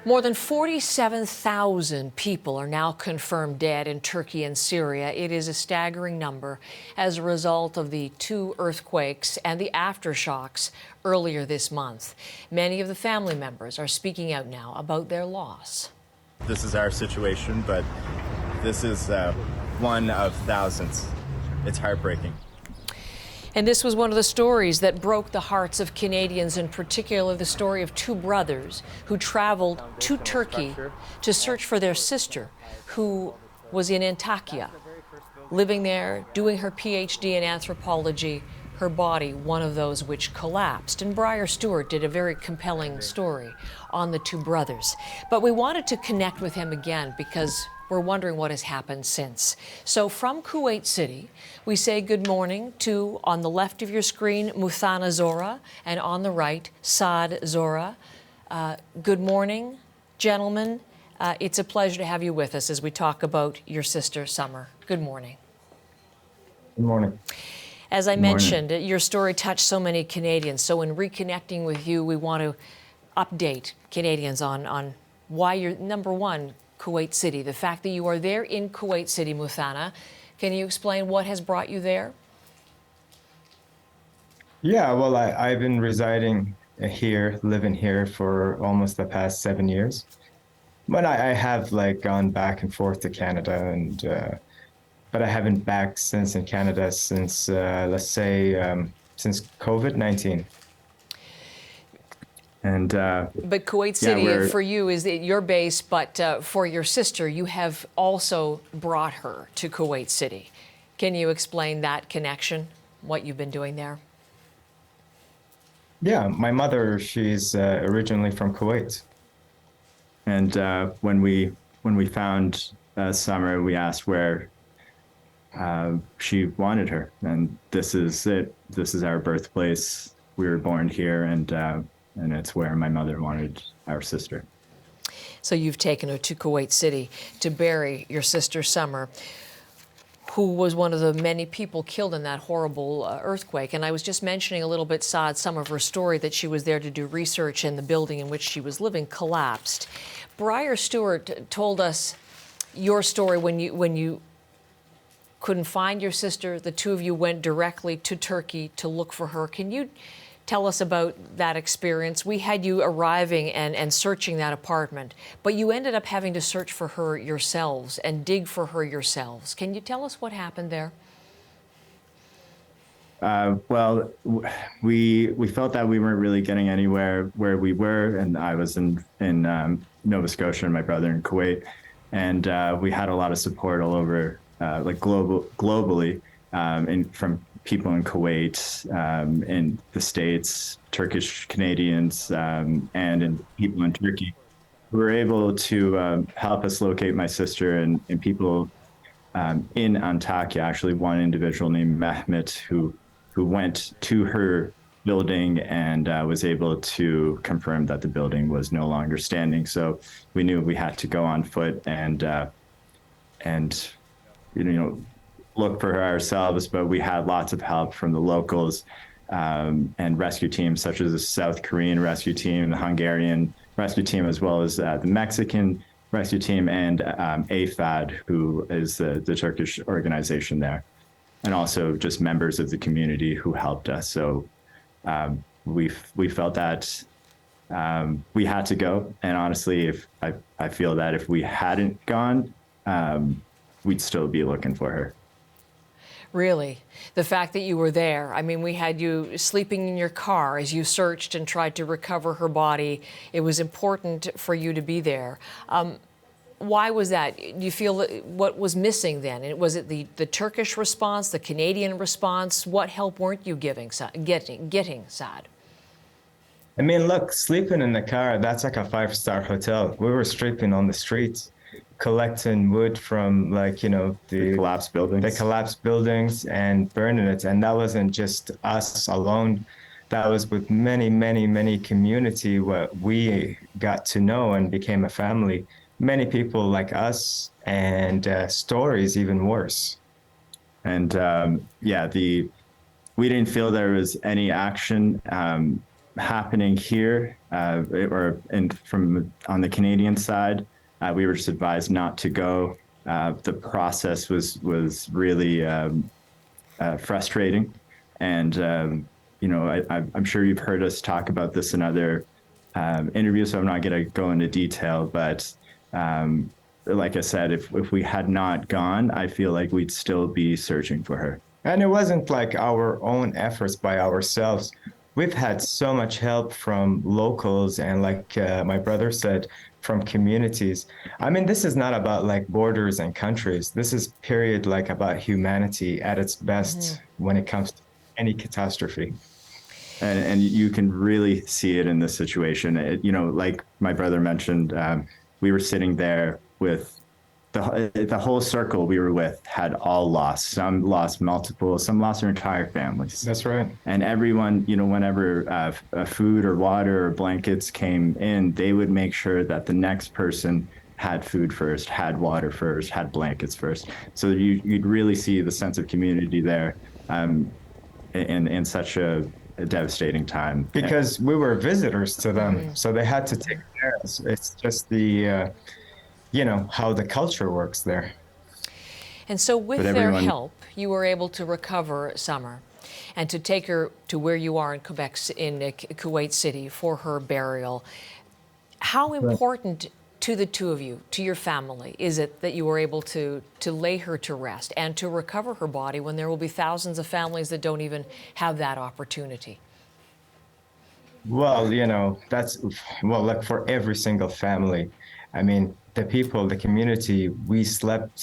More than 47,000 people are now confirmed dead in Turkey and Syria. It is a staggering number as a result of the two earthquakes and the aftershocks earlier this month. Many of the family members are speaking out now about their loss. This is our situation, but this is one of thousands. It's heartbreaking. And this was one of the stories that broke the hearts of Canadians, in particular the story of two brothers who traveled to Turkey to search for their sister, who was in Antakya, living there, doing her PhD in anthropology, her body one of those which collapsed. And Briar Stewart did a very compelling story on the two brothers. But we wanted to connect with him again because we're wondering what has happened since. So from Kuwait City, we say good morning to, on the left of your screen, Muthana Zora, and on the right, Saad Zora. Good morning, gentlemen. It's a pleasure to have you with us as we talk about your sister, Summer. Good morning. Good morning. As I mentioned, your story touched so many Canadians. So in reconnecting with you, we want to update Canadians on why you're, number one, Kuwait City, the fact that you are there in Kuwait City, Muthana. Can you explain what has brought you there? Yeah, well, I've been residing here, living here for almost the past 7 years. But I have gone back and forth to Canada, and but I haven't back since in Canada since let's say since COVID-19. And but Kuwait City for you is your base, but for your sister, you have also brought her to Kuwait City. Can you explain that connection, what you've been doing there? Yeah, my mother, she's originally from Kuwait. And when we found Summer, we asked where she wanted her, and this is it. This is our birthplace. We were born here, and it's where my mother wanted our sister. So you've taken her to Kuwait City to bury your sister Summer, who was one of the many people killed in that horrible earthquake. And I was just mentioning a little bit, Saad, some of her story, that she was there to do research and the building in which she was living collapsed. Briar Stewart told us your story when you couldn't find your sister. The two of you went directly to Turkey to look for her. Can you tell us about that experience? We had you arriving and searching that apartment, but you ended up having to search for her yourselves and dig for her yourselves. Can you tell us what happened there? Well, we felt that we weren't really getting anywhere where we were, and I was in Nova Scotia and my brother in Kuwait, and we had a lot of support all over, globally, from people in Kuwait, in the States, Turkish Canadians, and in people in Turkey who were able to help us locate my sister, and people in Antakya, actually one individual named Mehmet who went to her building and was able to confirm that the building was no longer standing. So we knew we had to go on foot and look for her ourselves, but we had lots of help from the locals and rescue teams, such as the South Korean rescue team, the Hungarian rescue team, as well as the Mexican rescue team, and AFAD, who is the Turkish organization there, and also just members of the community who helped us. So we felt that we had to go, and honestly, if I feel that if we hadn't gone, we'd still be looking for her. Really? The fact that you were there, I mean, we had you sleeping in your car as you searched and tried to recover her body. It was important for you to be there. Why was that? Do you feel that what was missing then? Was it the Turkish response, the Canadian response? What help weren't you getting, Saad? I mean, look, sleeping in the car, that's like a 5-star hotel. We were sleeping on the streets, collecting wood from the collapsed buildings and burning it. And that wasn't just us alone. That was with many community what we got to know and became a family. Many people like us, and stories even worse. And we didn't feel there was any action happening here, from on the Canadian side, we were just advised not to go. The process was really frustrating, and I'm sure you've heard us talk about this in other interviews, so I'm not going to go into detail. But like I said, if we had not gone, I feel like we'd still be searching for her. And it wasn't like our own efforts by ourselves. We've had so much help from locals and, like my brother said, from communities. I mean, this is not about like borders and countries. This is period like about humanity at its best when it comes to any catastrophe. And you can really see it in this situation. Like my brother mentioned, we were sitting there with the whole circle we were with had all lost. Some lost multiple, some lost their entire families. That's right. And everyone, whenever food or water or blankets came in, they would make sure that the next person had food first, had water first, had blankets first. So you'd really see the sense of community there in such a devastating time. Because we were visitors to them, so they had to take care of us. It's just the how the culture works there. And so with their help, you were able to recover Summer and to take her to where you are in Quebec, in Kuwait City, for her burial. How important to the two of you, to your family, is it that you were able to lay her to rest and to recover her body when there will be thousands of families that don't even have that opportunity? Well, like for every single family. I mean, the people, the community, we slept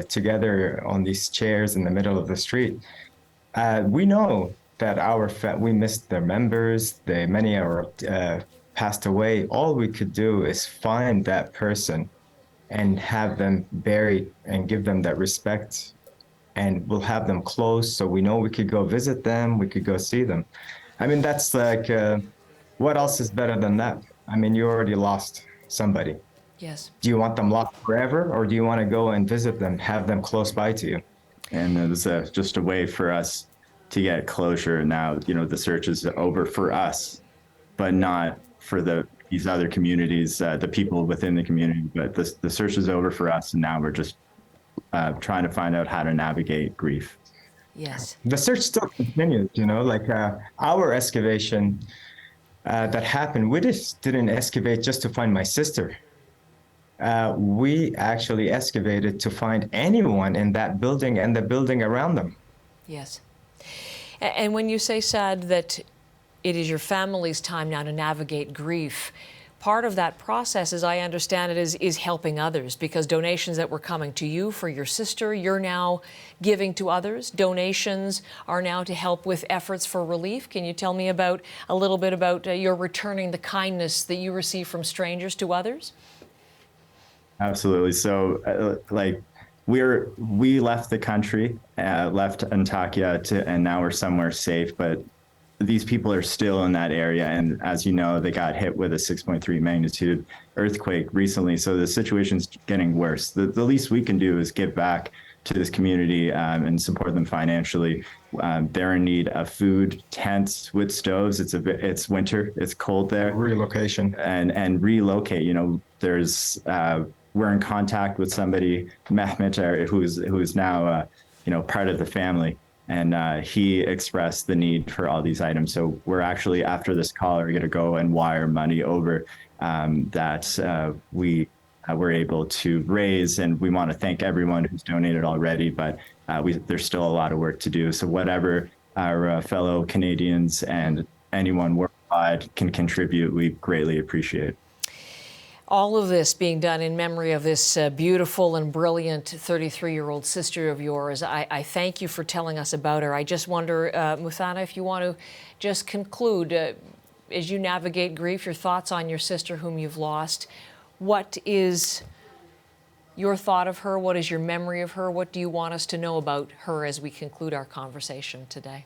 together on these chairs in the middle of the street. We know that we missed their members. Many are passed away. All we could do is find that person and have them buried and give them that respect. And we'll have them close so we know we could go visit them, we could go see them. I mean, that's like, what else is better than that? I mean, you already lost somebody. Yes. Do you want them lost forever, or do you want to go and visit them, have them close by to you? And it was just a way for us to get closure. Now, the search is over for us, but not for these other communities, the people within the community. But the search is over for us, and now we're just trying to find out how to navigate grief. Yes. The search still continues, like our excavation that happened, we just didn't excavate just to find my sister. We actually excavated to find anyone in that building and the building around them. Yes. And when you say, Saad, that it is your family's time now to navigate grief, part of that process, as I understand it, is helping others, because donations that were coming to you for your sister, you're now giving to others. Donations are now to help with efforts for relief. Can you tell me a little bit about your returning the kindness that you receive from strangers to others? Absolutely. So, we left the country, left Antakya and now we're somewhere safe, but these people are still in that area. And as you know, they got hit with a 6.3 magnitude earthquake recently. So the situation's getting worse. The least we can do is give back to this community and support them financially. They're in need of food, tents with stoves. It's winter, it's cold there. Relocation. And relocate. We're in contact with somebody, Mehmet, who's now part of the family, and he expressed the need for all these items. So we're actually, after this call, we're going to go and wire money over that we were able to raise, and we want to thank everyone who's donated already, but there's still a lot of work to do. So whatever our fellow Canadians and anyone worldwide can contribute, we greatly appreciate. All of this being done in memory of this beautiful and brilliant 33-year-old sister of yours. I thank you for telling us about her. I just wonder, Muthana, if you want to just conclude, as you navigate grief, your thoughts on your sister whom you've lost. What is your thought of her? What is your memory of her? What do you want us to know about her as we conclude our conversation today?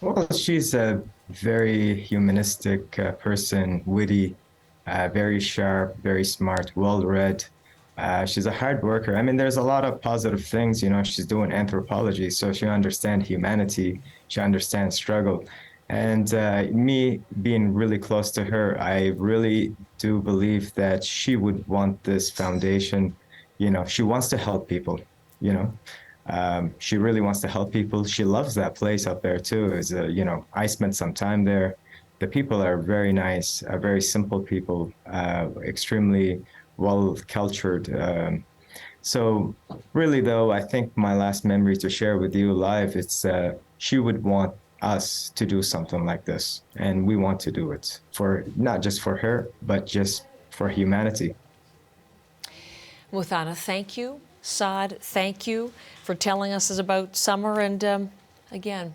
Well, she's a very humanistic person, witty, very sharp, very smart, well-read. She's a hard worker. I mean, there's a lot of positive things. She's doing anthropology, so she understands humanity. She understands struggle. And me being really close to her, I really do believe that she would want this foundation. You know, she wants to help people, you know. She really wants to help people. She loves that place up there too. You know, I spent some time there. The people are very nice, very simple people, extremely well cultured. So really though, I think my last memory to share with you live, it's she would want us to do something like this. And we want to do it for not just for her, but just for humanity. Muthana, thank you. Saad, thank you for telling us about Summer. And again,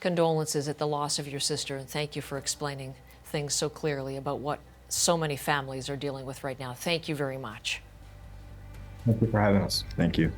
condolences at the loss of your sister. And thank you for explaining things so clearly about what so many families are dealing with right now. Thank you very much. Thank you for having us. Thank you.